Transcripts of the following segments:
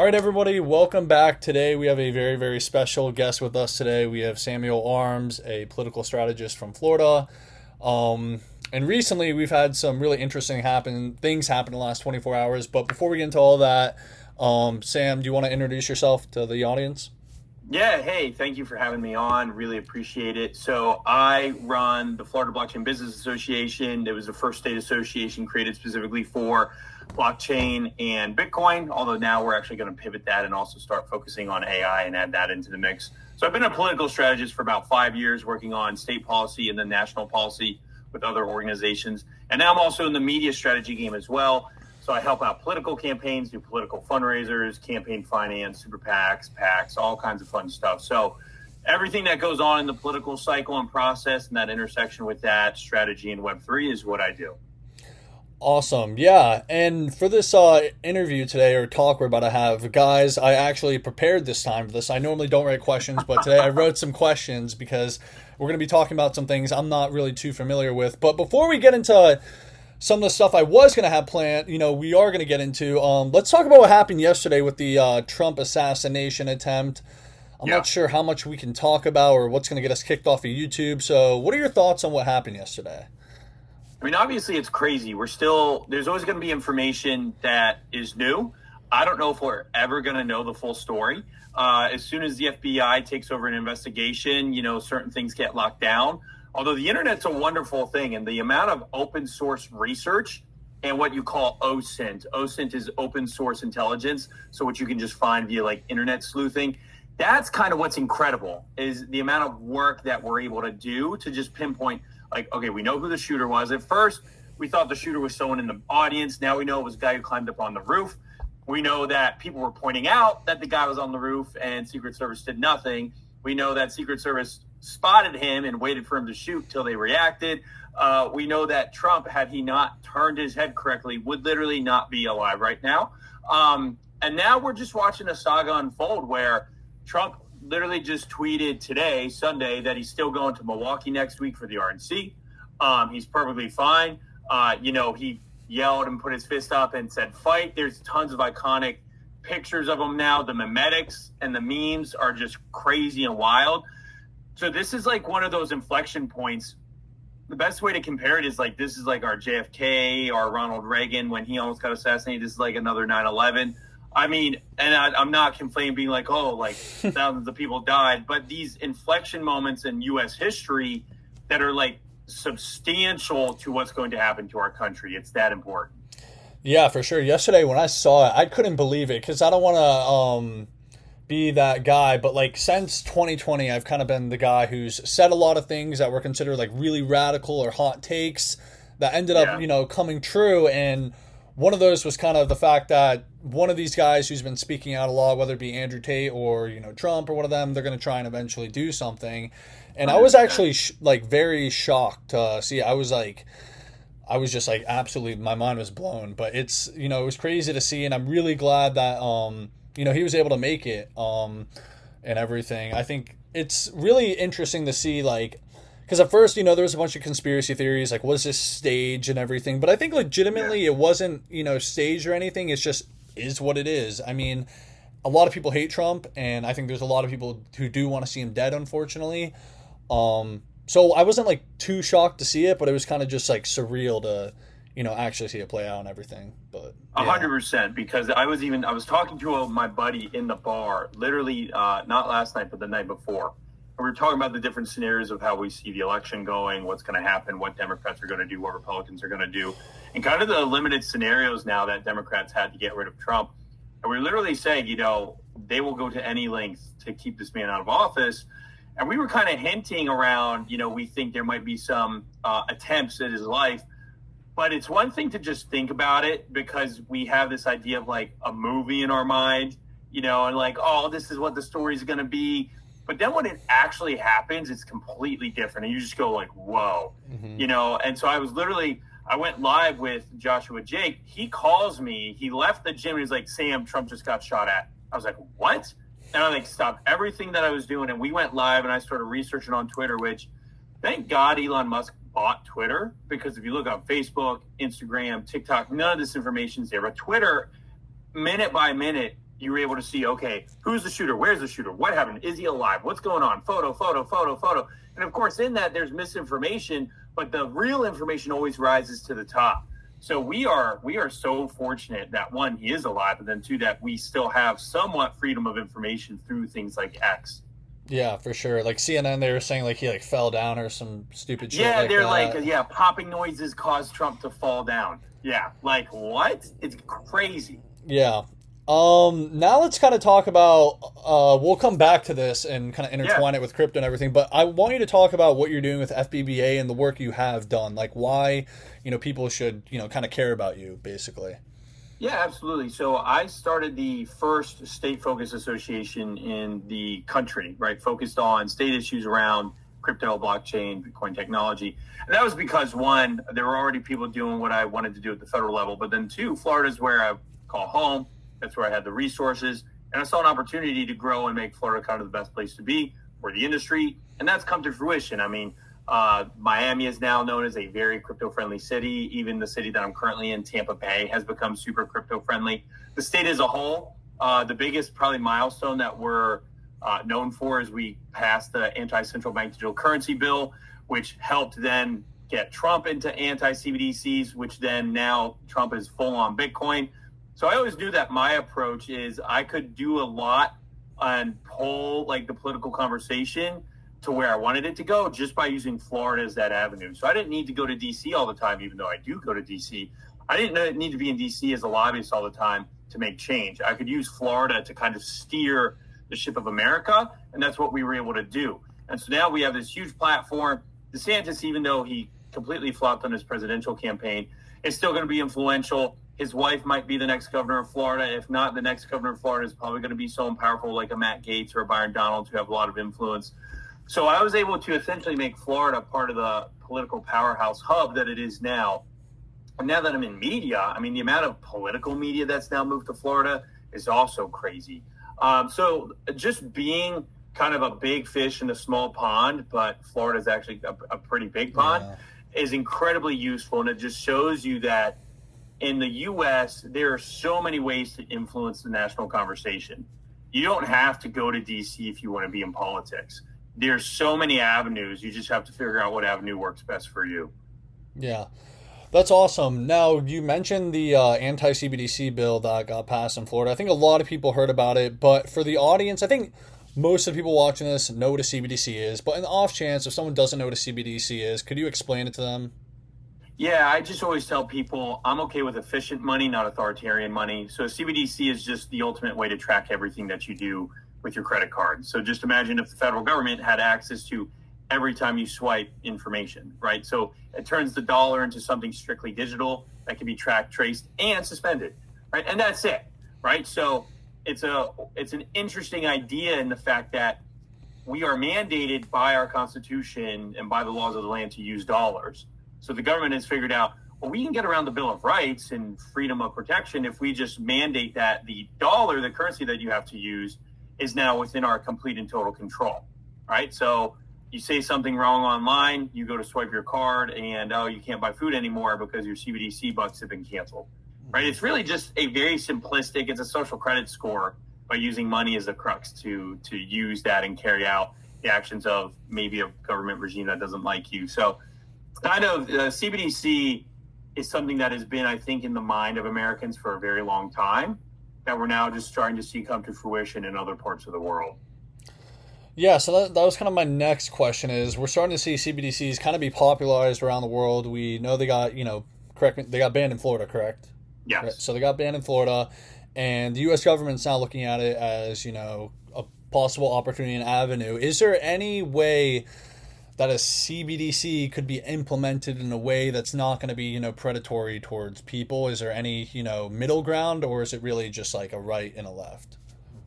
All right, everybody, welcome back. Today we have a very, very special guest with us today. We have Samuel Arms, a political strategist from Florida. And recently we've had some really interesting things happen in the last 24 hours. But before we get into all that, Sam, do you want to introduce yourself to the audience? Yeah, hey, thank you for having me on. Really appreciate it. So I run the Florida Blockchain Business Association. It was the first state association created specifically for blockchain and Bitcoin, although now we're actually going to pivot that and also start focusing on AI and add that into the mix. So I've been a political strategist for about 5 years, working on state policy and then national policy with other organizations. And now I'm also in the media strategy game as well. So I help out political campaigns, do political fundraisers, campaign finance, super PACs, all kinds of fun stuff. So everything that goes on in the political cycle and process and that intersection with that strategy in Web3 is what I do. Awesome. Yeah. And for this interview today or talk we're about to have, guys, I actually prepared this time for this. I normally don't write questions, but today I wrote some questions because we're going to be talking about some things I'm not really too familiar with. But before we get into some of the stuff I was going to have planned, we are going to get into, let's talk about what happened yesterday with the Trump assassination attempt. I'm not sure how much we can talk about or what's going to get us kicked off of YouTube. So what are your thoughts on what happened yesterday? I mean, obviously it's crazy. There's always going to be information that is new. I don't know if we're ever going to know the full story. As soon as the FBI takes over an investigation, certain things get locked down. Although the internet's a wonderful thing, and the amount of open source research and what you call OSINT is open source intelligence. So what you can just find via like internet sleuthing. That's kind of what's incredible is the amount of work that we're able to do to just pinpoint like, okay, we know who the shooter was. At first, we thought the shooter was someone in the audience. Now we know it was a guy who climbed up on the roof. We know that people were pointing out that the guy was on the roof and Secret Service did nothing. We know that Secret Service spotted him and waited for him to shoot till they reacted. We know that Trump, had he not turned his head correctly, would literally not be alive right now. And now we're just watching a saga unfold where Trump literally just tweeted today, Sunday, that he's still going to Milwaukee next week for the RNC. He's perfectly fine. He yelled and put his fist up and said, fight. There's tons of iconic pictures of him now. The memetics and the memes are just crazy and wild. So this is like one of those inflection points. The best way to compare it is like, this is like our JFK, our Ronald Reagan when he almost got assassinated. This is like another 9/11. I mean, and I'm not complaining being like, oh, like thousands of people died, but these inflection moments in U.S. history that are like substantial to what's going to happen to our country. It's that important. Yeah, for sure. Yesterday when I saw it, I couldn't believe it because I don't want to be that guy, but like since 2020, I've kind of been the guy who's said a lot of things that were considered like really radical or hot takes that ended up, coming true. And one of those was kind of the fact that one of these guys who's been speaking out a lot, whether it be Andrew Tate or, Trump or one of them, they're going to try and eventually do something. And I was actually very shocked to see. I was just like absolutely, my mind was blown. But it's, it was crazy to see. And I'm really glad that, he was able to make it and everything. I think it's really interesting to see because at first, there was a bunch of conspiracy theories, like, was this staged and everything? But I think legitimately it wasn't, staged or anything. It's just is what it is. I mean, a lot of people hate Trump, and I think there's a lot of people who do want to see him dead, unfortunately. So I wasn't, too shocked to see it, but it was kind of just, surreal to, actually see it play out and everything. But 100%, because I was talking to my buddy in the bar, literally not last night, but the night before. We were talking about the different scenarios of how we see the election going, what's going to happen, what Democrats are going to do, what Republicans are going to do, and kind of the limited scenarios now that Democrats had to get rid of Trump. And we're literally saying, they will go to any length to keep this man out of office. And we were kind of hinting around, we think there might be some attempts at his life. But it's one thing to just think about it because we have this idea of like a movie in our mind, and like, oh, this is what the story's going to be. But then when it actually happens, it's completely different. And you just go like, whoa, And so I went live with Joshua Jake. He calls me. He left the gym and he's like, Sam, Trump just got shot at. I was like, what? And I stopped everything that I was doing. And we went live and I started researching on Twitter, which thank God Elon Musk bought Twitter. Because if you look on Facebook, Instagram, TikTok, none of this information is there. But Twitter, minute by minute, you were able to see, okay, who's the shooter? Where's the shooter? What happened? Is he alive? What's going on? Photo, photo, photo, photo. And of course, in that, there's misinformation, but the real information always rises to the top. So we are so fortunate that, one, he is alive, and then two, that we still have somewhat freedom of information through things like X. Yeah, for sure. Like CNN, they were saying like he like fell down or some stupid shit. Yeah, like they're that. like, yeah, popping noises caused Trump to fall down. Yeah, like what? It's crazy. Yeah. Now let's kind of talk about, we'll come back to this and kind of intertwine it with crypto and everything, but I want you to talk about what you're doing with FBBA and the work you have done, like why, people should, kind of care about you, basically. Yeah, absolutely. So I started the first state-focused association in the country, right, focused on state issues around crypto, blockchain, Bitcoin technology. And that was because, one, there were already people doing what I wanted to do at the federal level, but then two, Florida's where I call home. That's where I had the resources, and I saw an opportunity to grow and make Florida kind of the best place to be for the industry, and that's come to fruition. I mean, Miami is now known as a very crypto-friendly city. Even the city that I'm currently in, Tampa Bay, has become super crypto-friendly. The state as a whole, the biggest probably milestone that we're known for is we passed the anti-central bank digital currency bill, which helped then get Trump into anti-CBDCs, which then now Trump is full on Bitcoin. So I always knew that my approach is I could do a lot and pull like the political conversation to where I wanted it to go just by using Florida as that avenue. So I didn't need to go to DC all the time, even though I do go to DC. I didn't need to be in DC as a lobbyist all the time to make change. I could use Florida to kind of steer the ship of America, and that's what we were able to do. And so now we have this huge platform. DeSantis, even though he completely flopped on his presidential campaign, is still going to be influential. His wife might be the next governor of Florida. If not, the next governor of Florida is probably going to be someone powerful like a Matt Gaetz or a Byron Donalds who have a lot of influence. So I was able to essentially make Florida part of the political powerhouse hub that it is now. And now that I'm in media, I mean, the amount of political media that's now moved to Florida is also crazy. So just being kind of a big fish in a small pond, but Florida is actually a pretty big pond, is incredibly useful. And it just shows you that in the U.S., there are so many ways to influence the national conversation. You don't have to go to D.C. if you want to be in politics. There's so many avenues. You just have to figure out what avenue works best for you. Yeah, that's awesome. Now, you mentioned the anti-CBDC bill that got passed in Florida. I think a lot of people heard about it, but for the audience, I think most of the people watching this know what a CBDC is. But in the off chance, if someone doesn't know what a CBDC is, could you explain it to them? Yeah, I just always tell people I'm okay with efficient money, not authoritarian money. So CBDC is just the ultimate way to track everything that you do with your credit card. So just imagine if the federal government had access to every time you swipe information, right? So it turns the dollar into something strictly digital that can be tracked, traced, and suspended, right? And that's it, right? So it's an interesting idea in the fact that we are mandated by our Constitution and by the laws of the land to use dollars. So the government has figured out, well, we can get around the Bill of Rights and freedom of protection if we just mandate that the dollar, the currency that you have to use, is now within our complete and total control, right? So you say something wrong online, you go to swipe your card, and you can't buy food anymore because your CBDC bucks have been canceled, right? It's really just a very simplistic, it's a social credit score by using money as a crux to use that and carry out the actions of maybe a government regime that doesn't like you. So kind of CBDC is something that has been, I think, in the mind of Americans for a very long time that we're now just starting to see come to fruition in other parts of the world. Yeah, so that was kind of my next question is we're starting to see CBDCs kind of be popularized around the world. We know they got, correct me, they got banned in Florida, correct? Yes. Right? So they got banned in Florida, and the U.S. government's now looking at it as, a possible opportunity and avenue. Is there any way that a CBDC could be implemented in a way that's not going to be, predatory towards people? Is there any, middle ground, or is it really just like a right and a left?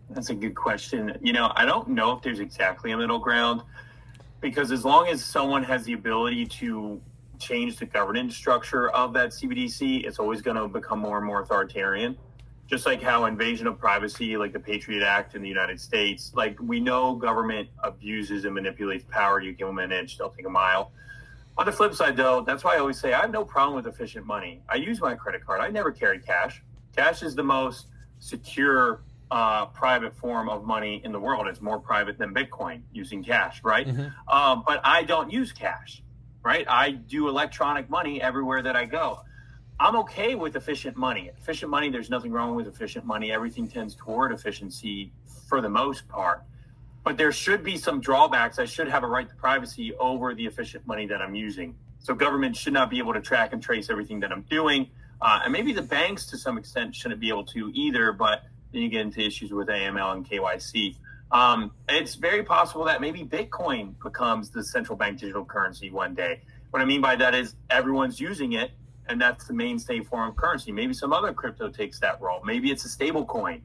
That's a good question. I don't know if there's exactly a middle ground, because as long as someone has the ability to change the governance structure of that CBDC, it's always going to become more and more authoritarian. Just like how invasion of privacy, like the Patriot Act in the United States, like we know government abuses and manipulates power. You give them an inch, they'll take a mile. On the flip side, though, that's why I always say I have no problem with efficient money. I use my credit card. I never carry cash. Cash is the most secure private form of money in the world. It's more private than Bitcoin using cash, right? Mm-hmm. But I don't use cash, right? I do electronic money everywhere that I go. I'm okay with efficient money. Efficient money, there's nothing wrong with efficient money. Everything tends toward efficiency for the most part. But there should be some drawbacks. I should have a right to privacy over the efficient money that I'm using. So government should not be able to track and trace everything that I'm doing. And maybe the banks to some extent shouldn't be able to either, but then you get into issues with AML and KYC. It's very possible that maybe Bitcoin becomes the central bank digital currency one day. What I mean by that is everyone's using it, and that's the mainstay form of currency. Maybe some other crypto takes that role. Maybe it's a stable coin,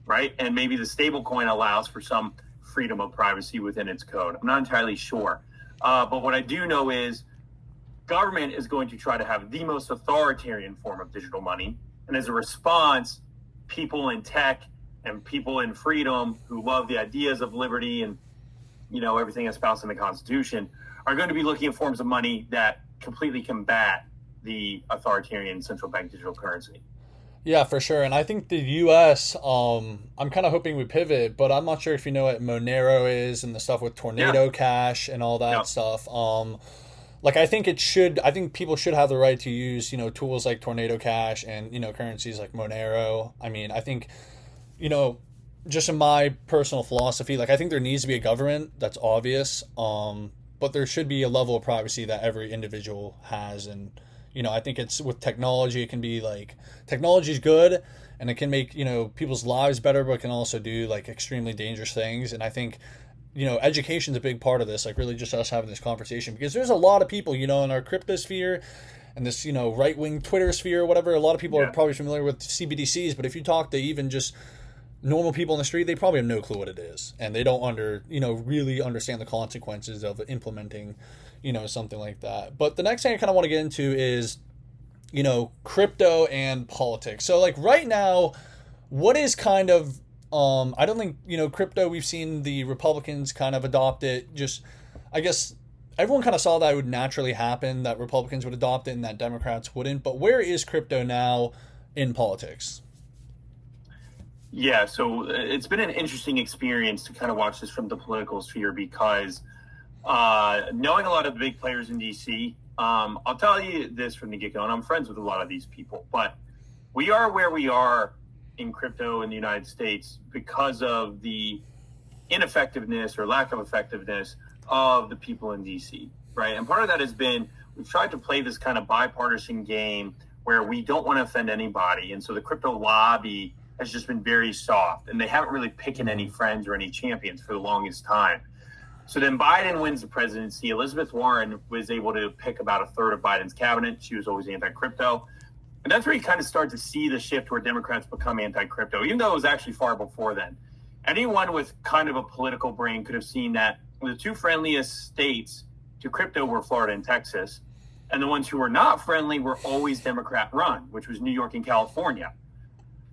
right? And maybe the stable coin allows for some freedom of privacy within its code. I'm not entirely sure. But what I do know is government is going to try to have the most authoritarian form of digital money. And as a response, people in tech and people in freedom who love the ideas of liberty and, you know, everything espoused in the Constitution are going to be looking at forms of money that completely combat the authoritarian central bank digital currency. Yeah, for sure. And I think the US, I'm kind of hoping we pivot, but I'm not sure if you know what Monero is and the stuff with Tornado Cash and all that stuff. Like I think people should have the right to use, you know, tools like Tornado Cash and, you know, currencies like Monero. I mean, I think, you know, just in my personal philosophy, like I think there needs to be a government, that's obvious. But there should be a level of privacy that every individual has. And, you know, I think it's with technology, it can be like technology is good and it can make, you know, people's lives better, but it can also do like extremely dangerous things. And I think, you know, education's a big part of this, like really just us having this conversation, because there's a lot of people, you know, in our crypto sphere and this, you know, right-wing Twitter sphere or whatever, a lot of people are probably familiar with CBDCs, but if you talk to even just normal people in the street, they probably have no clue what it is. And they don't really understand the consequences of implementing, you know, something like that. But the next thing I kind of want to get into is, you know, crypto and politics. So like right now, what is kind of, I don't think, you know, crypto, we've seen the Republicans kind of adopt it. Just, I guess everyone kind of saw that it would naturally happen, that Republicans would adopt it and that Democrats wouldn't. But where is crypto now in politics? Yeah, so it's been an interesting experience to kind of watch this from the political sphere because knowing a lot of the big players in DC, I'll tell you this from the get-go, and I'm friends with a lot of these people, but we are where we are in crypto in the United States because of the ineffectiveness or lack of effectiveness of the people in DC, right? And part of that has been we've tried to play this kind of bipartisan game where we don't want to offend anybody. And so the crypto lobby has just been very soft, and they haven't really picked any friends or any champions for the longest time. So then Biden wins the presidency. Elizabeth Warren was able to pick about a third of Biden's cabinet. She was always anti-crypto. And that's where you kind of start to see the shift where Democrats become anti-crypto, even though it was actually far before then. Anyone with kind of a political brain could have seen that the two friendliest states to crypto were Florida and Texas. And the ones who were not friendly were always Democrat run, which was New York and California.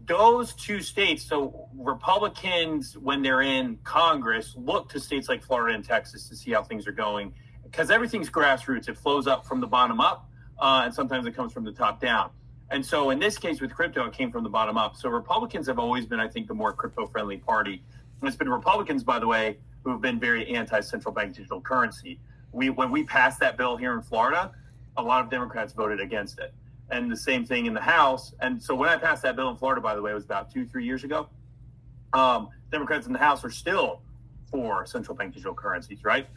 Those two states, so Republicans, when they're in Congress, look to states like Florida and Texas to see how things are going, because everything's grassroots. It flows up from the bottom up, and sometimes it comes from the top down. And so in this case with crypto, it came from the bottom up. So Republicans have always been, I think, the more crypto-friendly party. And it's been Republicans, by the way, who have been very anti-central bank digital currency. When we passed that bill here in Florida, a lot of Democrats voted against it. And the same thing in the House. And so when I passed that bill in Florida, by the way, it was about 2-3 years ago, Democrats in the House are still for central bank digital currencies, right?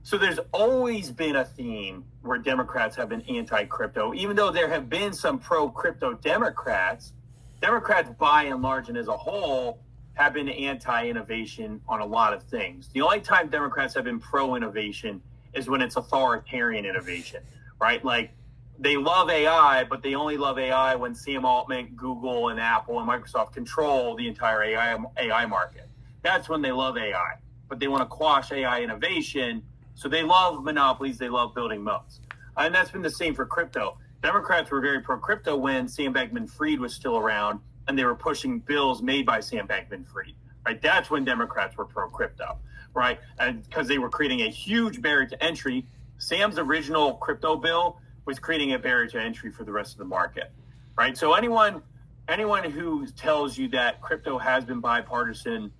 So there's always been a theme where Democrats have been anti-crypto. Even though there have been some pro-crypto Democrats, Democrats by and large and as a whole have been anti-innovation on a lot of things. The only time Democrats have been pro-innovation is when it's authoritarian innovation, right? Like, they love AI, but they only love AI when Sam Altman, Google, and Apple and Microsoft control the entire AI market. That's when they love AI. But they want to quash AI innovation, so they love monopolies, they love building moats. And that's been the same for crypto. Democrats were very pro-crypto when Sam Bankman-Fried was still around, and they were pushing bills made by Sam Bankman-Fried, right? That's when Democrats were pro-crypto, right? And because they were creating a huge barrier to entry. Sam's original crypto bill was creating a barrier to entry for the rest of the market, right? So anyone anyone who tells you that crypto has been bipartisan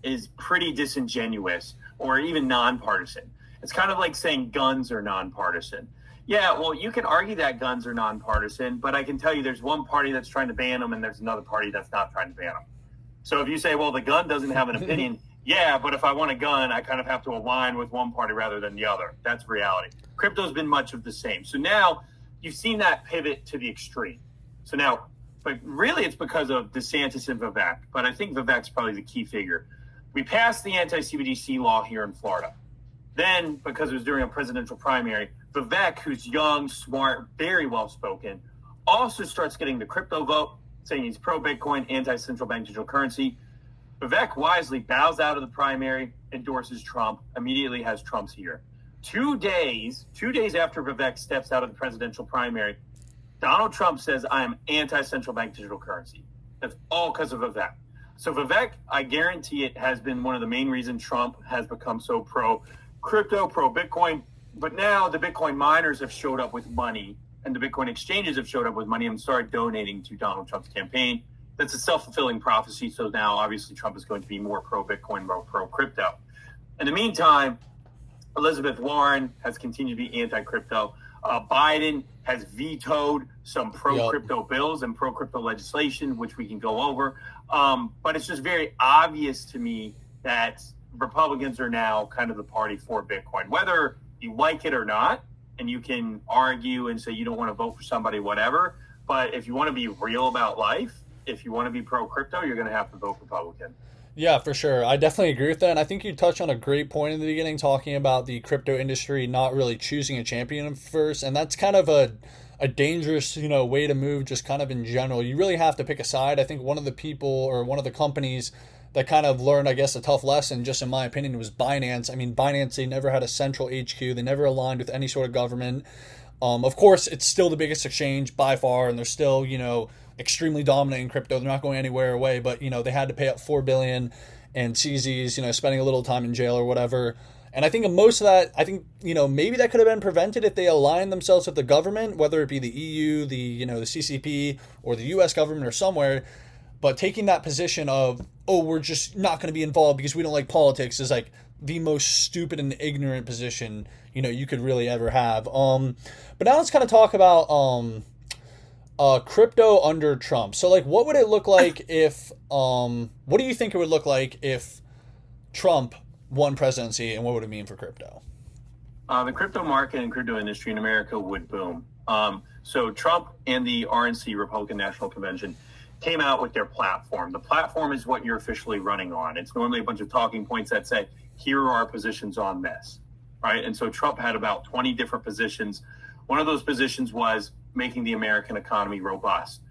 is pretty disingenuous or even nonpartisan. It's kind of like saying guns are nonpartisan. Yeah, well, you can argue that guns are nonpartisan, but I can tell you there's one party that's trying to ban them and there's another party that's not trying to ban them. So if you say, well, the gun doesn't have an opinion, yeah, but if I want a gun, I kind of have to align with one party rather than the other. That's reality. Crypto's been much of the same. So now you've seen that pivot to the extreme. So now, but really it's because of DeSantis and Vivek, but I think Vivek's probably the key figure. We passed the anti-CBDC law here in Florida. Then, because it was during a presidential primary, Vivek, who's young, smart, very well-spoken, also starts getting the crypto vote, saying he's pro-Bitcoin, anti-central bank digital currency. Vivek wisely bows out of the primary, endorses Trump, immediately has Trump's ear. 2 days after Vivek steps out of the presidential primary, Donald Trump says, I am anti-central bank digital currency. That's all because of Vivek. So Vivek, I guarantee it, has been one of the main reasons Trump has become so pro-crypto, pro-Bitcoin. But now the Bitcoin miners have showed up with money and the Bitcoin exchanges have showed up with money and started donating to Donald Trump's campaign. That's a self-fulfilling prophecy. So now obviously Trump is going to be more pro-Bitcoin, more pro-crypto. In the meantime, Elizabeth Warren has continued to be anti-crypto. Biden has vetoed some pro-crypto bills and pro-crypto legislation, which we can go over. But it's just very obvious to me that Republicans are now kind of the party for Bitcoin, whether you like it or not. And you can argue and say you don't want to vote for somebody, whatever. But if you want to be real about life, if you want to be pro-crypto, you're going to have to vote Republican. Yeah, for sure. I definitely agree with that. And I think you touched on a great point in the beginning, talking about the crypto industry not really choosing a champion first. And that's kind of a dangerous, way to move just kind of in general. You really have to pick a side. I think one of the people or one of the companies that kind of learned, I guess, a tough lesson, just in my opinion, was Binance. I mean, Binance, they never had a central HQ. They never aligned with any sort of government. Of course, it's still the biggest exchange by far, and they're still, extremely dominant in crypto. They're not going anywhere away, but, they had to pay up $4 billion and CZs, spending a little time in jail or whatever. And I think most of that, maybe that could have been prevented if they aligned themselves with the government, whether it be the EU, the CCP, or the US government or somewhere. But taking that position of, we're just not going to be involved because we don't like politics is like the most stupid and ignorant position, you could really ever have. But now let's kind of talk about crypto under Trump. So like, what would it look like if, what do you think it would look like if Trump won presidency, and what would it mean for crypto? The crypto market and crypto industry in America would boom. So Trump and the RNC, Republican National Convention, came out with their platform. The platform is what you're officially running on. It's normally a bunch of talking points that say, here are our positions on this, right? And so Trump had about 20 different positions. One of those positions was making the American economy robust.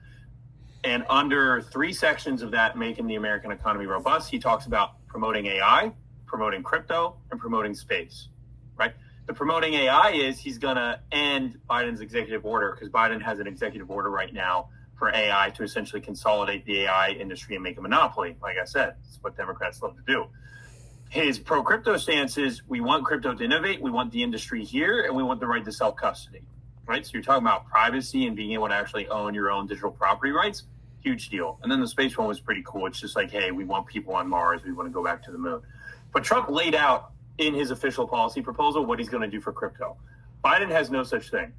And under 3 sections of that, making the American economy robust, he talks about promoting AI, promoting crypto, and promoting space, right? The promoting AI is he's going to end Biden's executive order, because Biden has an executive order right now for AI to essentially consolidate the AI industry and make a monopoly. Like I said, it's what Democrats love to do. His pro-crypto stance is we want crypto to innovate, we want the industry here, and we want the right to self-custody, right? So you're talking about privacy and being able to actually own your own digital property rights. Huge deal. And then the space one was pretty cool. It's just like, hey, we want people on Mars. We want to go back to the moon. But Trump laid out in his official policy proposal what he's going to do for crypto. Biden has no such thing.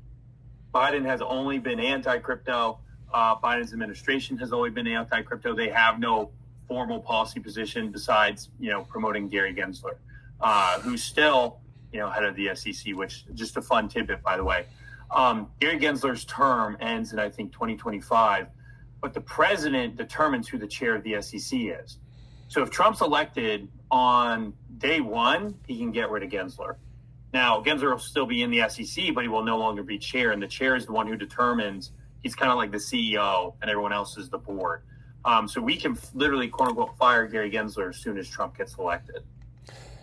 Biden has only been anti-crypto. Biden's administration has always been anti-crypto. They have no formal policy position besides, promoting Gary Gensler, who's still, head of the SEC, which just a fun tidbit, by the way. Gary Gensler's term ends in, I think, 2025, but the president determines who the chair of the SEC is. So if Trump's elected on day one, he can get rid of Gensler. Now, Gensler will still be in the SEC, but he will no longer be chair, and the chair is the one who determines. He's kind of like the CEO, and everyone else is the board. So we can literally, quote unquote, fire Gary Gensler as soon as Trump gets elected.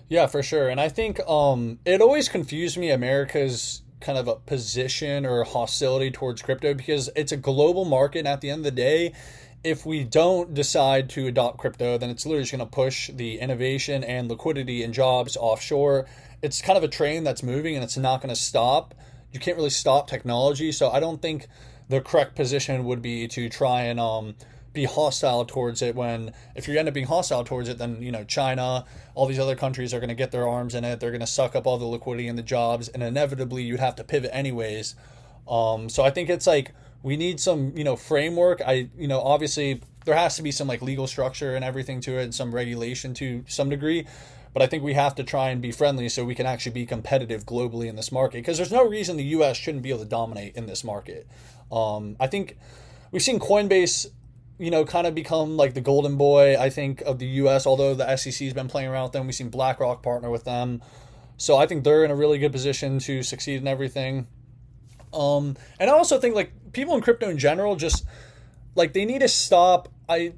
Yeah, for sure. And I think it always confused me, America's kind of a position or hostility towards crypto, because it's a global market. And at the end of the day, if we don't decide to adopt crypto, then it's literally just going to push the innovation and liquidity and jobs offshore. It's kind of a train that's moving and it's not going to stop. You can't really stop technology. So I don't think the correct position would be to try and be hostile towards it. When if you end up being hostile towards it, then China, all these other countries are going to get their arms in it. They're going to suck up all the liquidity and the jobs, and inevitably you'd have to pivot anyways. So I think it's like we need some framework. Obviously there has to be some like legal structure and everything to it, and some regulation to some degree. But I think we have to try and be friendly so we can actually be competitive globally in this market, because there's no reason the U.S. shouldn't be able to dominate in this market. I think we've seen Coinbase, kind of become like the golden boy, I think, of the U.S., although the SEC has been playing around with them. We've seen BlackRock partner with them. So I think they're in a really good position to succeed in everything. And I also think like people in crypto in general, just like they need to stop. I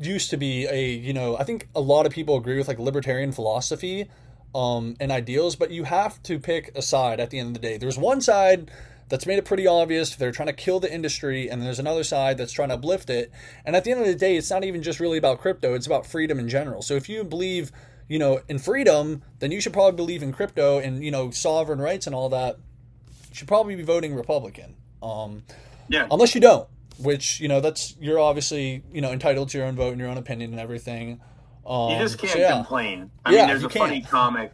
used to be I think a lot of people agree with like libertarian philosophy and ideals, but you have to pick a side at the end of the day. There's one side that's made it pretty obvious they're trying to kill the industry, and there's another side that's trying to uplift it. And at the end of the day, it's not even just really about crypto, it's about freedom in general. So if you believe, in freedom, then you should probably believe in crypto and, sovereign rights and all that. You should probably be voting Republican. Yeah. Unless you don't, which, that's, you're obviously, entitled to your own vote and your own opinion and everything. You just can't complain. I mean, there's a funny comic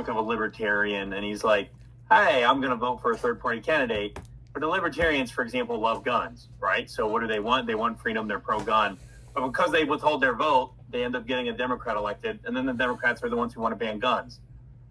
of a libertarian, and he's like, hey, I'm going to vote for a third-party candidate. But the libertarians, for example, love guns, right? So what do they want? They want freedom. They're pro-gun. But because they withhold their vote, they end up getting a Democrat elected, and then the Democrats are the ones who want to ban guns.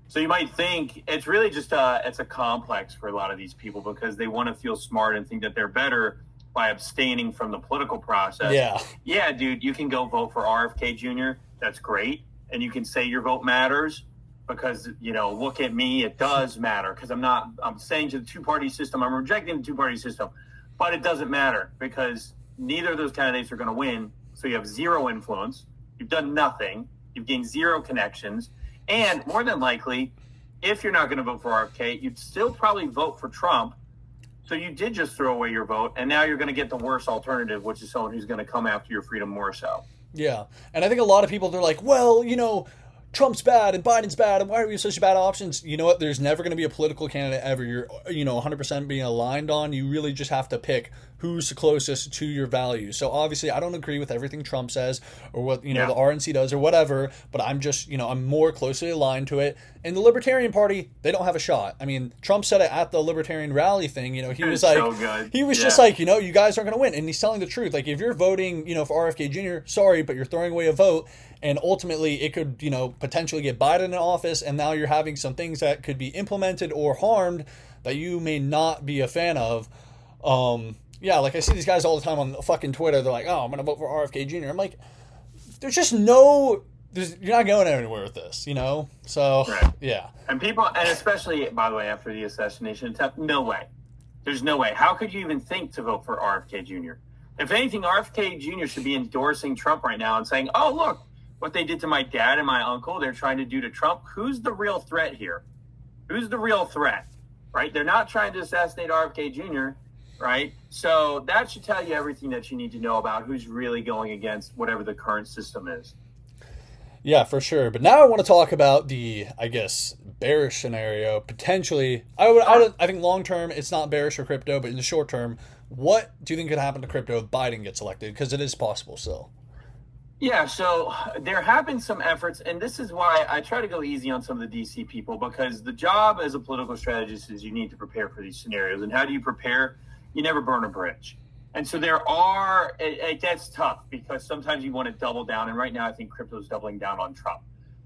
So you might think it's really just it's a complex for a lot of these people, because they want to feel smart and think that they're better by abstaining from the political process. Yeah, dude, you can go vote for RFK Jr. That's great. And you can say your vote matters because, look at me, it does matter, because I'm saying to the two-party system, I'm rejecting the two-party system, but it doesn't matter because neither of those candidates are going to win. So you have zero influence. You've done nothing. You've gained zero connections. And more than likely, if you're not going to vote for RFK, you'd still probably vote for Trump. So you did just throw away your vote, and now you're going to get the worst alternative, which is someone who's going to come after your freedom more so. Yeah. And I think a lot of people, they're like, well, Trump's bad and Biden's bad, and why are we such bad options? You know what? There's never going to be a political candidate ever you're 100% being aligned on. You really just have to pick who's closest to your values. So obviously I don't agree with everything Trump says or what the RNC does or whatever, but I'm just I'm more closely aligned to it. In the Libertarian Party, they don't have a shot. I mean, Trump said it at the Libertarian rally thing. He was like, so good. He was just like, you guys aren't going to win, and he's telling the truth. Like, if you're voting for RFK Jr., sorry, but you're throwing away a vote. And ultimately, it could, potentially get Biden in office, and now you're having some things that could be implemented or harmed that you may not be a fan of. Like I see these guys all the time on fucking Twitter. They're like, oh, I'm going to vote for RFK Jr. I'm like, there's just you're not going anywhere with this, So, right. Yeah. And people, and especially, by the way, after the assassination attempt, no way. There's no way. How could you even think to vote for RFK Jr.? If anything, RFK Jr. should be endorsing Trump right now and saying, oh, look, what they did to my dad and my uncle, they're trying to do to Trump. Who's the real threat here? Who's the real threat, right? They're not trying to assassinate RFK Jr., right? So that should tell you everything that you need to know about who's really going against whatever the current system is. Yeah, for sure. But now I want to talk about the, I guess, bearish scenario. Potentially, I think long term it's not bearish for crypto, but in the short term, what do you think could happen to crypto if Biden gets elected? Because it is possible still. Yeah, so there have been some efforts, and this is why I try to go easy on some of the DC people, because the job as a political strategist is you need to prepare for these scenarios. And how do you prepare? You never burn a bridge. And so it gets tough because sometimes you want to double down. And right now I think crypto is doubling down on Trump.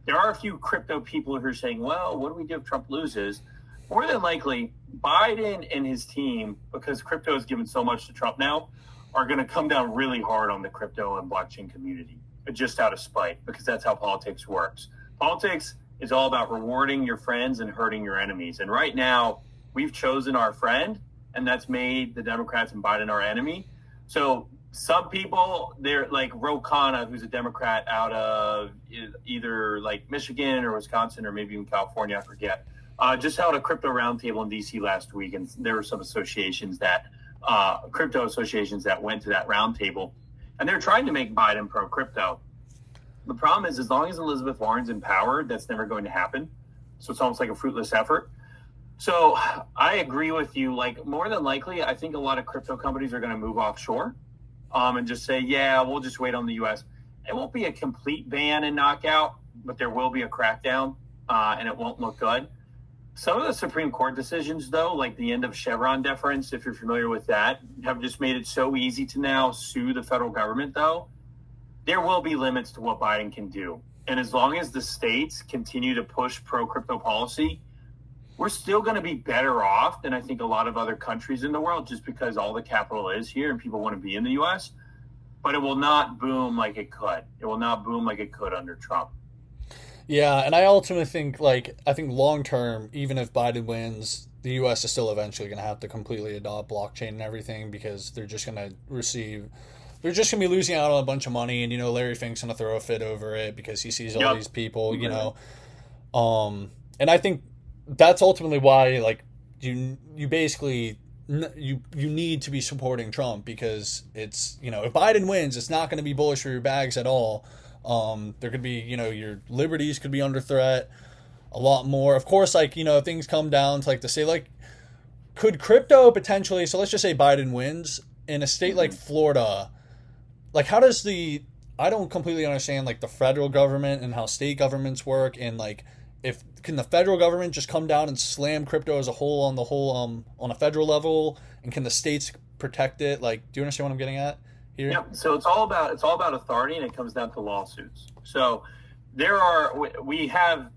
There are a few crypto people who are saying, well, what do we do if Trump loses? More than likely, Biden and his team, because crypto has given so much to Trump now, are going to come down really hard on the crypto and blockchain community, just out of spite, because that's how politics works. Politics is all about rewarding your friends and hurting your enemies. And right now, we've chosen our friend, and that's made the Democrats and Biden our enemy. So some people, they're like Ro Khanna, who's a Democrat out of either like Michigan or Wisconsin or maybe even California, I forget, just held a crypto roundtable in D.C. last week, and there were some associations crypto associations that went to that roundtable, and they're trying to make Biden pro-crypto. The problem is, as long as Elizabeth Warren's in power, that's never going to happen. So it's almost like a fruitless effort. So I agree with you. Like more than likely, I think a lot of crypto companies are going to move offshore, and just say, yeah, we'll just wait on the U.S. It won't be a complete ban and knockout, but there will be a crackdown, and it won't look good. Some of the Supreme Court decisions, though, like the end of Chevron deference, if you're familiar with that, have just made it so easy to now sue the federal government, though. There will be limits to what Biden can do. And as long as the states continue to push pro crypto policy, we're still going to be better off than I think a lot of other countries in the world, just because all the capital is here and people want to be in the U.S. But it will not boom like it could. It will not boom like it could under Trump. Yeah, and I ultimately think, like, I think long term, even if Biden wins, the U.S. is still eventually going to have to completely adopt blockchain and everything, because they're just going to be losing out on a bunch of money. And, Larry Fink's going to throw a fit over it because he sees all these people, and I think that's ultimately why, like, you basically you need to be supporting Trump, because it's, if Biden wins, it's not going to be bullish for your bags at all. There could be, your liberties could be under threat a lot more. Of course, like, things come down to, like, the say, like, could crypto potentially, so let's just say Biden wins in a state like Florida, like, how does I don't completely understand, like, the federal government and how state governments work, and, like, if can the federal government just come down and slam crypto as a whole on a federal level, and can the states protect it? Like, do you understand what I'm getting at here? Yep. So it's all about authority, and it comes down to lawsuits. So we have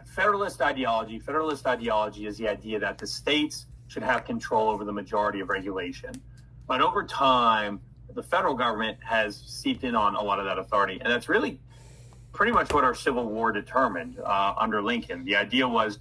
federalist ideology. Federalist ideology is the idea that the states should have control over the majority of regulation, but over time, the federal government has seeped in on a lot of that authority, and that's really pretty much what our Civil War determined under Lincoln. The idea was,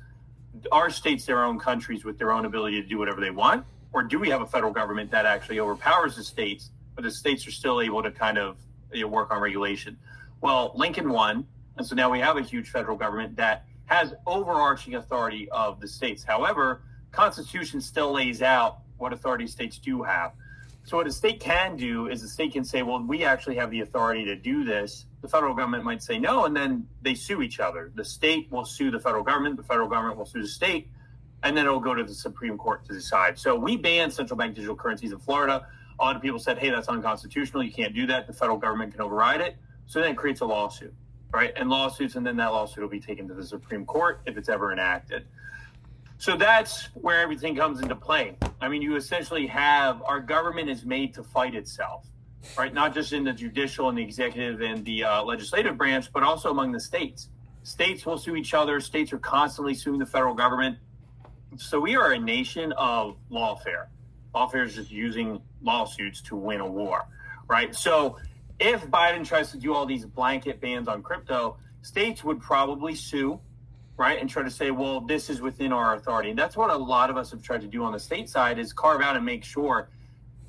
are states their own countries with their own ability to do whatever they want, or do we have a federal government that actually overpowers the states, but the states are still able to kind of work on regulation? Well, Lincoln won, and so now we have a huge federal government that has overarching authority of the states. However, Constitution still lays out what authority states do have. So what a state can do is the state can say, well, we actually have the authority to do this. The federal government might say no, and then they sue each other. The state will sue the federal government will sue the state, and then it'll go to the Supreme Court to decide. So we banned central bank digital currencies in Florida. A lot of people said, hey, that's unconstitutional. You can't do that. The federal government can override it. So then it creates a lawsuit, right? And then that lawsuit will be taken to the Supreme Court if it's ever enacted. So that's where everything comes into play. I mean, you essentially have, our government is made to fight itself, right? Not just in the judicial and the executive and the legislative branch, but also among the states. States will sue each other. States are constantly suing the federal government. So we are a nation of lawfare. Lawfare is just using lawsuits to win a war, right? So if Biden tries to do all these blanket bans on crypto, states would probably sue, right, and try to say, well, this is within our authority. And that's what a lot of us have tried to do on the state side, is carve out and make sure,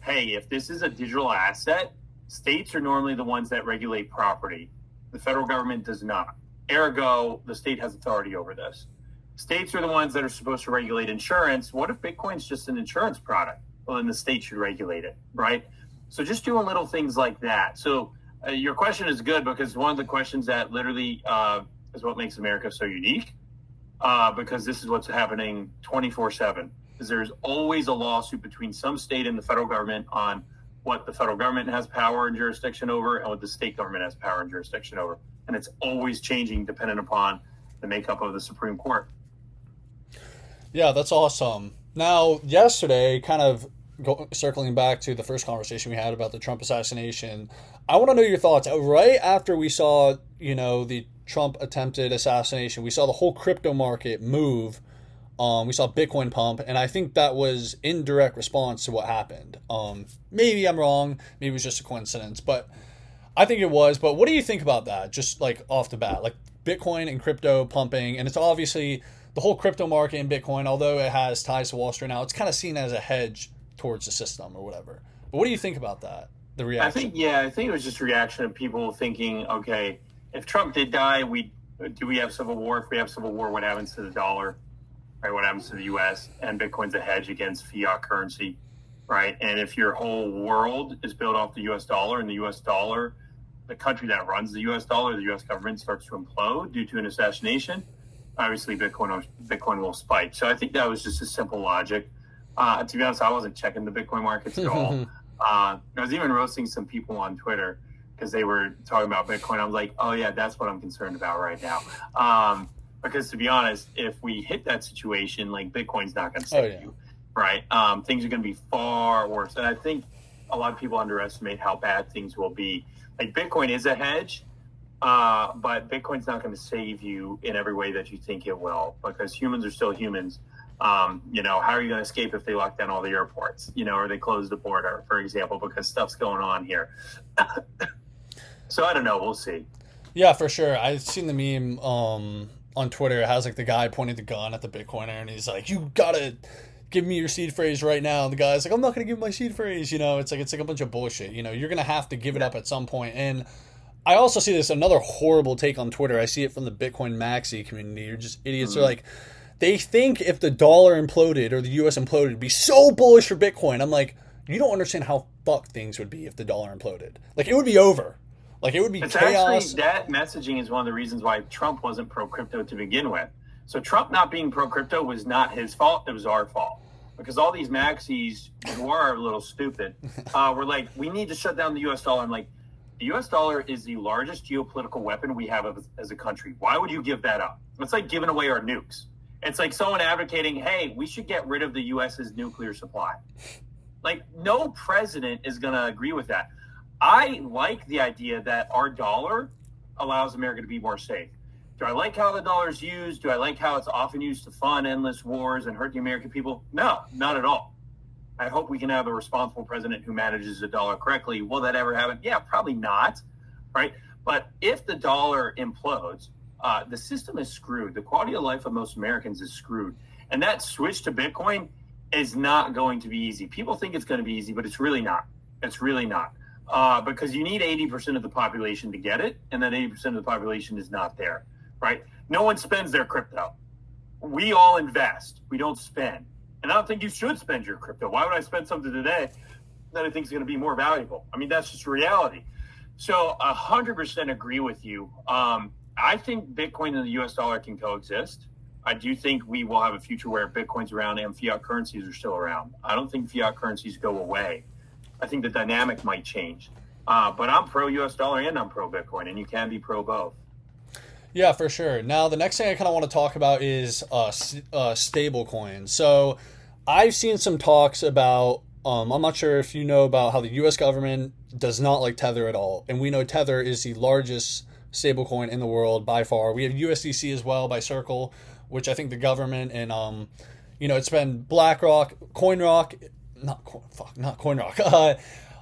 hey, if this is a digital asset, states are normally the ones that regulate property. The federal government does not. Ergo, the state has authority over this. States are the ones that are supposed to regulate insurance. What if Bitcoin's just an insurance product? Well, then the state should regulate it, right? So just doing little things like that. So your question is good, because one of the questions that literally is what makes America so unique, because this is what's happening 24/7. Is there's always a lawsuit between some state and the federal government on what the federal government has power and jurisdiction over and what the state government has power and jurisdiction over. And it's always changing dependent upon the makeup of the Supreme Court. Yeah, that's awesome. Now, yesterday, kind of circling back to the first conversation we had about the Trump assassination, I want to know your thoughts. Right after we saw, the Trump attempted assassination, we saw the whole crypto market move. We saw Bitcoin pump, and I think that was in direct response to what happened. Maybe I'm wrong. Maybe it was just a coincidence, but I think it was. But what do you think about that? Just like off the bat, like Bitcoin and crypto pumping, and it's obviously the whole crypto market in Bitcoin, although it has ties to Wall Street now, it's kind of seen as a hedge towards the system or whatever. But what do you think about that? The reaction? I think it was just a reaction of people thinking, okay, if Trump did die, do we have civil war? If we have civil war, what happens to the dollar? Right? What happens to the U.S.? And Bitcoin's a hedge against fiat currency, right? And if your whole world is built off the U.S. dollar, and the U.S. dollar, the country that runs the U.S. dollar, the U.S. government, starts to implode due to an assassination, obviously Bitcoin will spike. So I think that was just a simple logic. To be honest, I wasn't checking the Bitcoin markets at all. I was even roasting some people on Twitter because they were talking about Bitcoin. I was like, oh yeah, that's what I'm concerned about right now. Because to be honest, if we hit that situation, like Bitcoin's not going to save you, right? Things are going to be far worse. And I think a lot of people underestimate how bad things will be. Like Bitcoin is a hedge, but Bitcoin's not going to save you in every way that you think it will, because humans are still humans. How are you going to escape if they lock down all the airports, or they close the border, for example, because stuff's going on here. So I don't know. We'll see. Yeah, for sure. I've seen the meme on Twitter. It has like the guy pointing the gun at the Bitcoiner, and he's like, "You gotta give me your seed phrase right now." And the guy's like, "I'm not gonna give my seed phrase." It's like a bunch of bullshit. You're gonna have to give it up at some point. And I also see this another horrible take on Twitter. I see it from the Bitcoin maxi community. You're just idiots. They're like, they think if the dollar imploded or the US imploded, it'd be so bullish for Bitcoin. I'm like, you don't understand how fucked things would be if the dollar imploded. Like, it would be over. Like, it would be chaos. Actually, that messaging is one of the reasons why Trump wasn't pro-crypto to begin with. So Trump not being pro-crypto was not his fault. It was our fault. Because all these maxis who are a little stupid were like, we need to shut down the U.S. dollar. I'm like, the U.S. dollar is the largest geopolitical weapon we have as a country. Why would you give that up? It's like giving away our nukes. It's like someone advocating, hey, we should get rid of the U.S.'s nuclear supply. Like, no president is going to agree with that. I like the idea that our dollar allows America to be more safe. Do I like how the dollar is used? Do I like how it's often used to fund endless wars and hurt the American people? No, not at all. I hope we can have a responsible president who manages the dollar correctly. Will that ever happen? Yeah, probably not, right? But if the dollar implodes, the system is screwed. The quality of life of most Americans is screwed. And that switch to Bitcoin is not going to be easy. People think it's going to be easy, but it's really not. It's really not. Because you need 80% of the population to get it, and that 80% of the population is not there, right? No one spends their crypto. We all invest. We don't spend. And I don't think you should spend your crypto. Why would I spend something today that I think is going to be more valuable? I mean, that's just reality. So 100% agree with you. I think Bitcoin and the US dollar can coexist. I do think we will have a future where Bitcoin's around and fiat currencies are still around. I don't think fiat currencies go away. I think the dynamic might change. But I'm pro US dollar and I'm pro Bitcoin, and you can be pro both. Yeah, for sure. Now, the next thing I kind of want to talk about is stable coins. So I've seen some talks about, I'm not sure if you know about how the U.S. government does not like Tether at all. And we know Tether is the largest stablecoin in the world by far. We have USDC as well by Circle, which I think the government and, it's been BlackRock,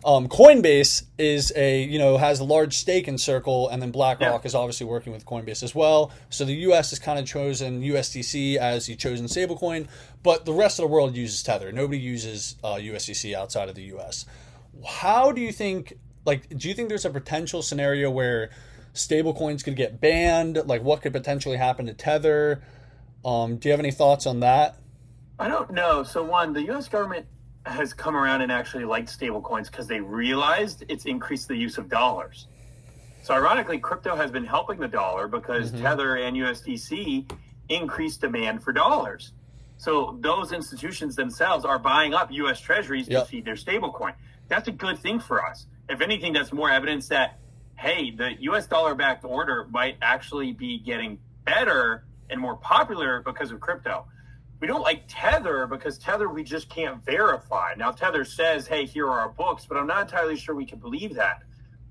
Coinbase is has a large stake in Circle, and then BlackRock is obviously working with Coinbase as well. So the U.S. has kind of chosen USDC as the chosen stablecoin, but the rest of the world uses Tether. Nobody uses USDC outside of the U.S. How do you think? Do you think there's a potential scenario where stablecoins could get banned? Like, what could potentially happen to Tether? Do you have any thoughts on that? I don't know. So one, the U.S. government has come around and actually liked stablecoins because they realized it's increased the use of dollars. So ironically, crypto has been helping the dollar because Tether and USDC increased demand for dollars. So those institutions themselves are buying up U.S. treasuries to feed their stablecoin. That's a good thing for us. If anything, that's more evidence that, hey, the U.S. dollar-backed order might actually be getting better and more popular because of crypto. We don't like Tether because Tether we just can't verify. Now, Tether says, hey, here are our books, but I'm not entirely sure we can believe that.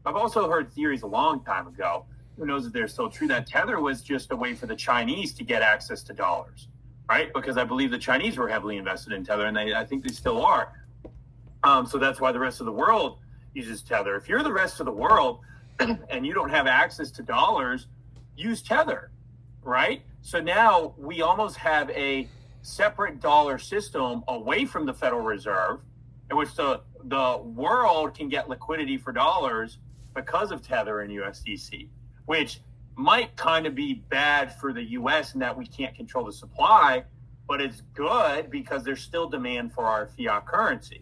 I've also heard theories a long time ago, who knows if they're still true, that Tether was just a way for the Chinese to get access to dollars, right? Because I believe the Chinese were heavily invested in Tether, and I think they still are. So that's why the rest of the world uses Tether. If you're the rest of the world and you don't have access to dollars, use Tether, right? So now we almost have a separate dollar system away from the Federal Reserve, in which the world can get liquidity for dollars because of Tether and USDC, which might kind of be bad for the U.S. in that we can't control the supply, but it's good because there's still demand for our fiat currency.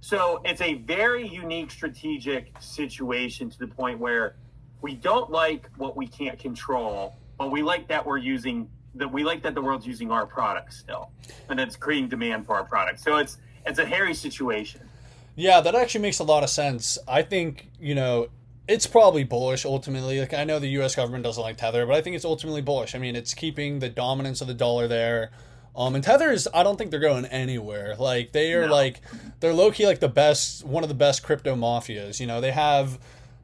So it's a very unique strategic situation to the point where we don't like what we can't control, but we like that we're using that we like that the world's using our products still, and it's creating demand for our products. So it's a hairy situation. Yeah, that actually makes a lot of sense. I think, it's probably bullish ultimately. Like, I know the US government doesn't like Tether, but I think it's ultimately bullish. I mean, it's keeping the dominance of the dollar there. And Tether is, I don't think they're going anywhere. Like, they are No. like, they're low key like the best, one of the best crypto mafias. They have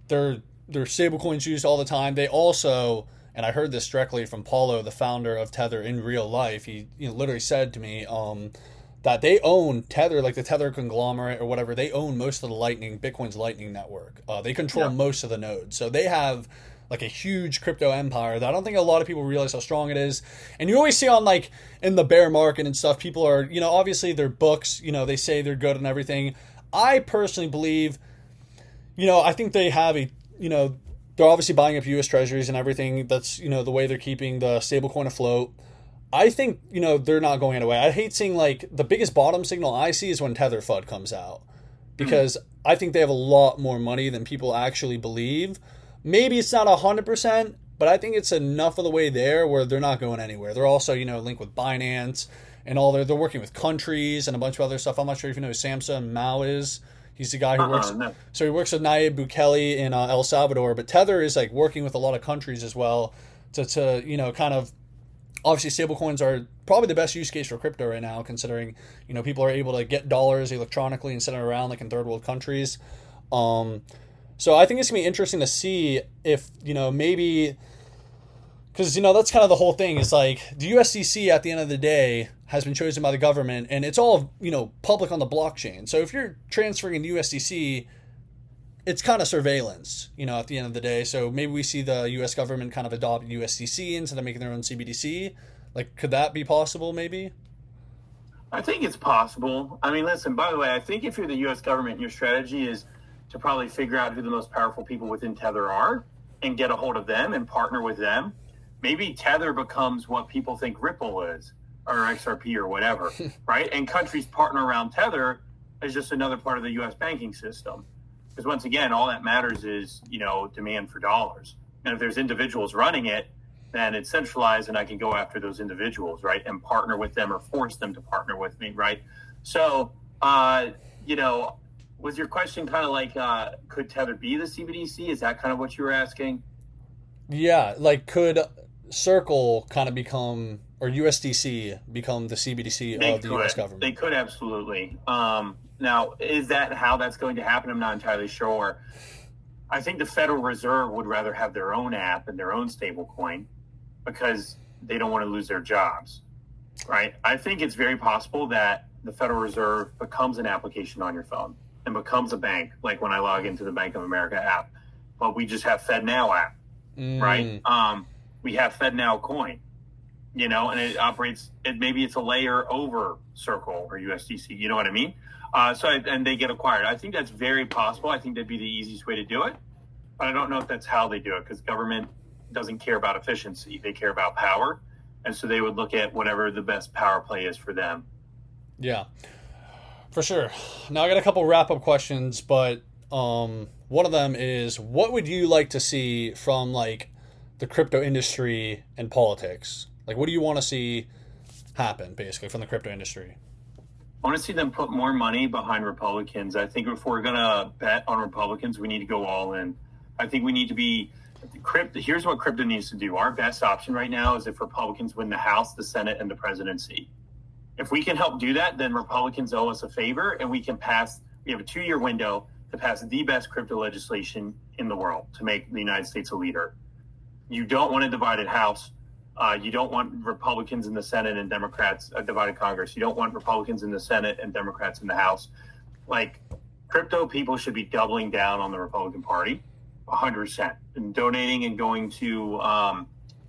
their stable coins used all the time. They also, and I heard this directly from Paulo, the founder of Tether in real life. He literally said to me, that they own Tether, like the Tether conglomerate or whatever. They own most of the Bitcoin's Lightning network. They control most of the nodes. So they have like a huge crypto empire that I don't think a lot of people realize how strong it is. And you always see on like in the bear market and stuff, people are, obviously their books, they say they're good and everything. I personally believe, I think they have they're obviously buying up US treasuries and everything. That's, the way they're keeping the stablecoin afloat. I think, they're not going away. I hate seeing, like, the biggest bottom signal I see is when Tether FUD comes out. Because I think they have a lot more money than people actually believe. Maybe it's not 100%, but I think it's enough of the way there where they're not going anywhere. They're also, linked with Binance and all they're working with countries and a bunch of other stuff. I'm not sure if you know who Samson Mao is. He's the guy who works. No. So he works with Nayib Bukele in El Salvador, but Tether is like working with a lot of countries as well to kind of. Obviously, stablecoins are probably the best use case for crypto right now, considering people are able to get dollars electronically and send it around like in third world countries. So I think it's gonna be interesting to see if maybe because that's kind of the whole thing. Is like the USDC at the end of the day has been chosen by the government, and it's all public on the blockchain. So if you're transferring USDC, it's kind of surveillance, at the end of the day. So maybe we see the U.S. government kind of adopt USDC instead of making their own CBDC. Like, could that be possible, maybe? I think it's possible. I mean, listen, by the way, I think if you're the U.S. government, your strategy is to probably figure out who the most powerful people within Tether are and get a hold of them and partner with them. Maybe Tether becomes what people think Ripple is or XRP or whatever, right? And countries partner around Tether as just another part of the U.S. banking system. Because once again, all that matters is, demand for dollars. And if there's individuals running it, then it's centralized and I can go after those individuals, right? And partner with them or force them to partner with me, right? So, was your question kind of like, could Tether be the CBDC? Is that kind of what you were asking? Yeah, like could Circle kind of become, or USDC become the CBDC of the US government? They could absolutely. Now, is that how that's going to happen? I'm not entirely sure. I think the Federal Reserve would rather have their own app and their own stable coin because they don't want to lose their jobs, right? I think it's very possible that the Federal Reserve becomes an application on your phone and becomes a bank, like when I log into the Bank of America app. But we just have FedNow app, right? We have FedNow coin, and it operates, maybe it's a layer over Circle or USDC, you know what I mean? And they get acquired. I think that's very possible. I think that'd be the easiest way to do it. But I don't know if that's how they do it because government doesn't care about efficiency. They care about power. And so they would look at whatever the best power play is for them. Yeah, for sure. Now I got a couple wrap-up questions, but one of them is, what would you like to see from like the crypto industry and politics? Like, what do you want to see happen basically from the crypto industry? I want to see them put more money behind Republicans. I think if we're going to bet on Republicans, we need to go all in. I think we need to be here's what crypto needs to do. Our best option right now is if Republicans win the House, the Senate, and the presidency. If we can help do that, then Republicans owe us a favor and we have a 2-year window to pass the best crypto legislation in the world to make the United States a leader. You don't want a divided House. You don't want Republicans in the Senate and Democrats, a divided Congress. You don't want Republicans in the Senate and Democrats in the House. Like, crypto people should be doubling down on the Republican Party, 100%, and donating and going to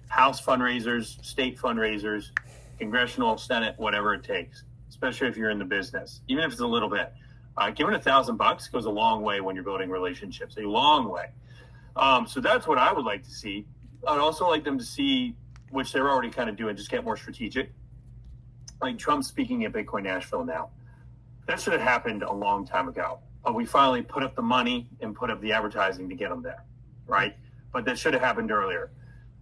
House fundraisers, state fundraisers, congressional, Senate, whatever it takes, especially if you're in the business, even if it's a little bit. Giving $1,000 goes a long way when you're building relationships, a long way. So that's what I would like to see. I'd also like them to see, which they're already kind of doing, just get more strategic. Like Trump speaking at Bitcoin Nashville now. That should have happened a long time ago. But we finally put up the money and put up the advertising to get them there, right? But that should have happened earlier.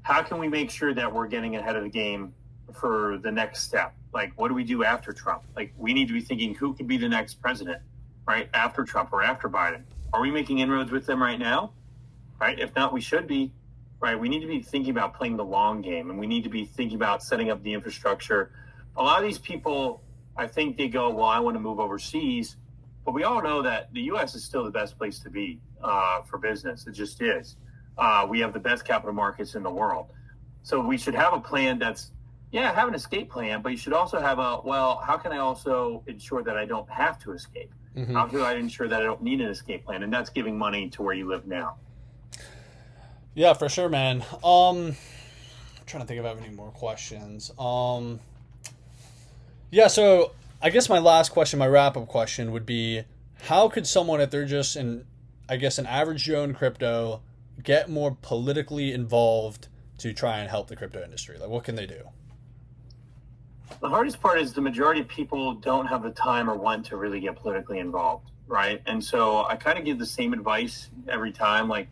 How can we make sure that we're getting ahead of the game for the next step. Like, what do we do after Trump? Like, we need to be thinking who could be the next president, right? After Trump or after Biden. Are we making inroads with them right now? Right? If not, we should be, right? We need to be thinking about playing the long game, and we need to be thinking about setting up the infrastructure. A lot of these people, I think they go, well, I want to move overseas. But we all know that the U.S. is still the best place to be for business. It just is. We have the best capital markets in the world. So we should have a plan that's, have an escape plan, but you should also have how can I also ensure that I don't have to escape? Mm-hmm. How do I ensure that I don't need an escape plan? And that's giving money to where you live now. Yeah, for sure, man. I'm trying to think if I have any more questions. So I guess my last question, my wrap-up question would be, how could someone, if they're just an average Joe in crypto, get more politically involved to try and help the crypto industry? Like, what can they do? The hardest part is the majority of people don't have the time or want to really get politically involved, right? And so I kind of give the same advice every time, like,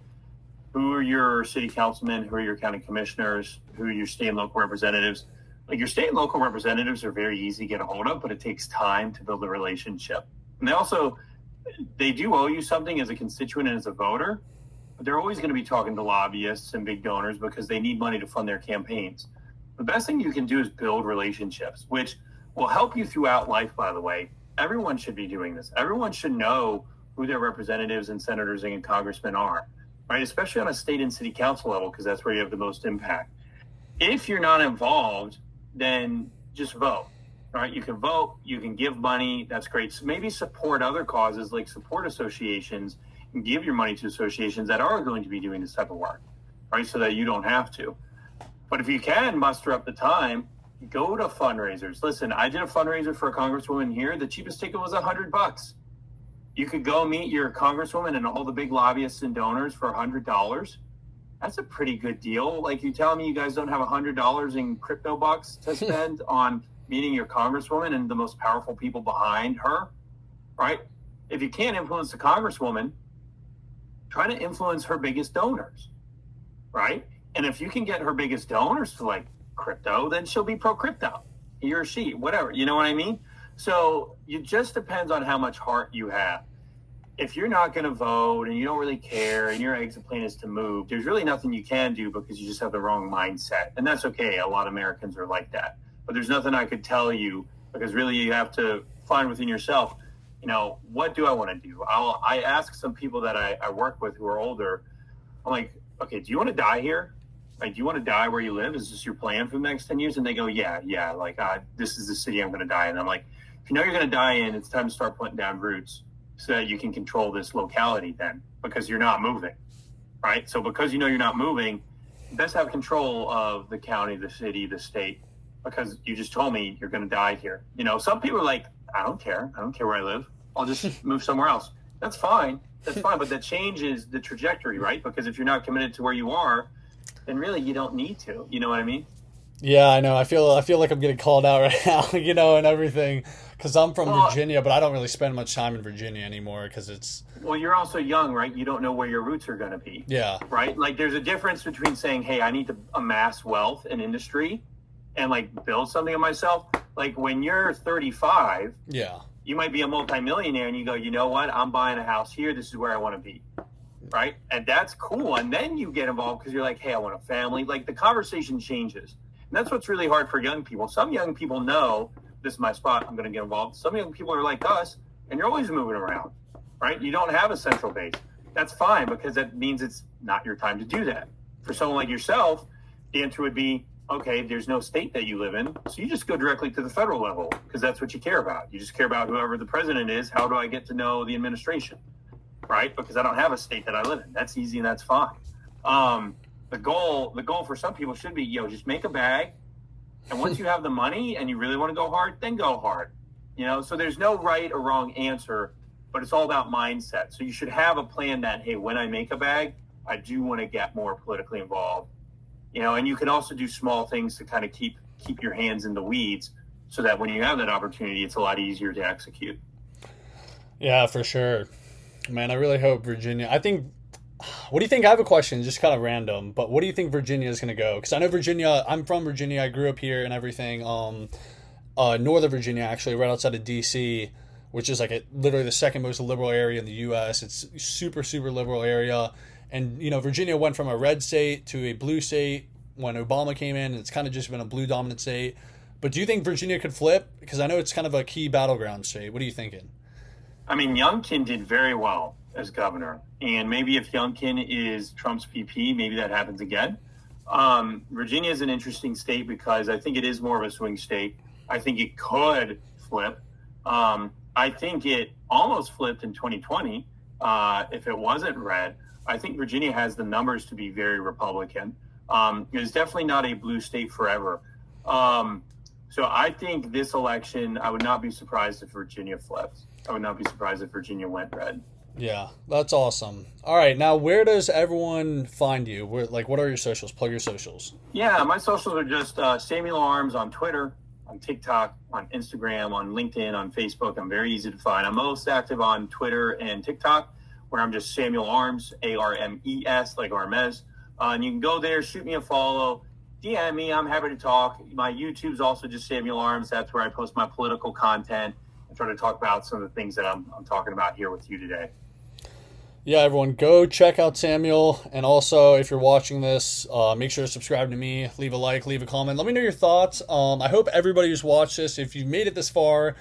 who are your city councilmen, who are your county commissioners, who are your state and local representatives? Like, your state and local representatives are very easy to get a hold of, but it takes time to build a relationship. And they do owe you something as a constituent and as a voter, but they're always going to be talking to lobbyists and big donors because they need money to fund their campaigns. The best thing you can do is build relationships, which will help you throughout life, by the way. Everyone should be doing this. Everyone should know who their representatives and senators and congressmen are, right? Especially on a state and city council level, because that's where you have the most impact. If you're not involved, then just vote, right? You can vote, you can give money. That's great. So maybe support other causes, like support associations, and give your money to associations that are going to be doing this type of work, right? So that you don't have to. But if you can muster up the time, go to fundraisers. Listen, I did a fundraiser for a congresswoman here. The cheapest ticket was $100. You could go meet your congresswoman and all the big lobbyists and donors for $100. That's a pretty good deal. Like, you telling me you guys don't have $100 in crypto bucks to spend on meeting your congresswoman and the most powerful people behind her, right? If you can't influence the congresswoman, try to influence her biggest donors, right? And if you can get her biggest donors to like crypto, then she'll be pro-crypto, he or she, whatever. You know what I mean? So it just depends on how much heart you have. If you're not going to vote and you don't really care and your exit plan is to move, there's really nothing you can do because you just have the wrong mindset. And that's okay. A lot of Americans are like that. But there's nothing I could tell you because really you have to find within yourself, what do I want to do? I ask some people that I work with who are older. I'm like, okay, do you want to die here? Like, do you want to die where you live? Is this your plan for the next 10 years? And they go, yeah. Like, this is the city I'm going to die in. And I'm like, if you know you're going to die in, it's time to start putting down roots so that you can control this locality then, because you're not moving, right? So because you know you're not moving, best have control of the county, the city, the state, because you just told me you're going to die here. Some people are like, I don't care where I live. I'll just move somewhere else. That's fine. But that changes the trajectory, right? Because if you're not committed to where you are, then really you don't need to. You know what I mean? Yeah, I know. I feel like I'm getting called out right now, and everything, because I'm from Virginia, but I don't really spend much time in Virginia anymore because it's... Well, you're also young, right? You don't know where your roots are going to be. Yeah. Right? Like, there's a difference between saying, hey, I need to amass wealth and industry and, like, build something of myself. Like, when you're 35, you might be a multimillionaire and you go, you know what? I'm buying a house here. This is where I want to be. Right? And that's cool. And then you get involved because you're like, hey, I want a family. Like, the conversation changes. And that's what's really hard for young people. Some young people know this is my spot. I'm going to get involved. Some young people are like us, and you're always moving around, right? You don't have a central base. That's fine because that means it's not your time to do that. For someone like yourself, the answer would be, okay, there's no state that you live in, so you just go directly to the federal level because that's what you care about. You just care about whoever the president is. How do I get to know the administration, right? Because I don't have a state that I live in. That's easy and that's fine. The goal for some people should be, just make a bag. And once you have the money and you really want to go hard, then go hard. So there's no right or wrong answer, but it's all about mindset. So you should have a plan that, hey, when I make a bag, I do want to get more politically involved. And you can also do small things to kind of keep your hands in the weeds so that when you have that opportunity, it's a lot easier to execute. Yeah, for sure. Man, I really hope Virginia, I think What do you think? I have a question, just kind of random, but what do you think Virginia is going to go? Because I know Virginia, I'm from Virginia, I grew up here and everything. Northern Virginia, actually, right outside of DC, which is like literally the second most liberal area in the U.S. It's super, super liberal area. And, Virginia went from a red state to a blue state when Obama came in, and it's kind of just been a blue dominant state. But do you think Virginia could flip? Because I know it's kind of a key battleground state. What are you thinking? I mean, Youngkin did very well as governor, and maybe if Youngkin is Trump's VP, maybe that happens again. Virginia is an interesting state because I think it is more of a swing state. I think it could flip. I think it almost flipped in 2020 if it wasn't red. I think Virginia has the numbers to be very Republican. It's definitely not a blue state forever. So I think this election, I would not be surprised if Virginia flips. I would not be surprised if Virginia went red. Yeah, that's awesome. All right, now where does everyone find you? What are your socials? Plug your socials. Yeah, my socials are just Samuel Arms on Twitter, on TikTok, on Instagram, on LinkedIn, on Facebook. I'm very easy to find. I'm most active on Twitter and TikTok, where I'm just Samuel Arms, Armes, like Armez. And you can go there, shoot me a follow, DM me. I'm happy to talk. My YouTube's also just Samuel Arms. That's where I post my political content and try to talk about some of the things that I'm talking about here with you today. Yeah, everyone, go check out Samuel. And also, if you're watching this, make sure to subscribe to me, leave a like, leave a comment. Let me know your thoughts. I hope everybody who's watched this, if you've made it this far,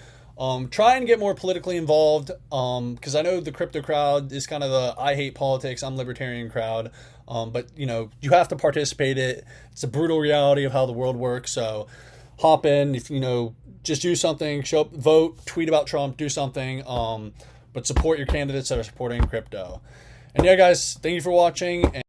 try and get more politically involved, because I know the crypto crowd is kind of the I hate politics, I'm libertarian crowd. But, you have to participate in it. It's a brutal reality of how the world works. So hop in, if, just do something, show up, vote, tweet about Trump, do something. But support your candidates that are supporting crypto. And yeah, guys, thank you for watching.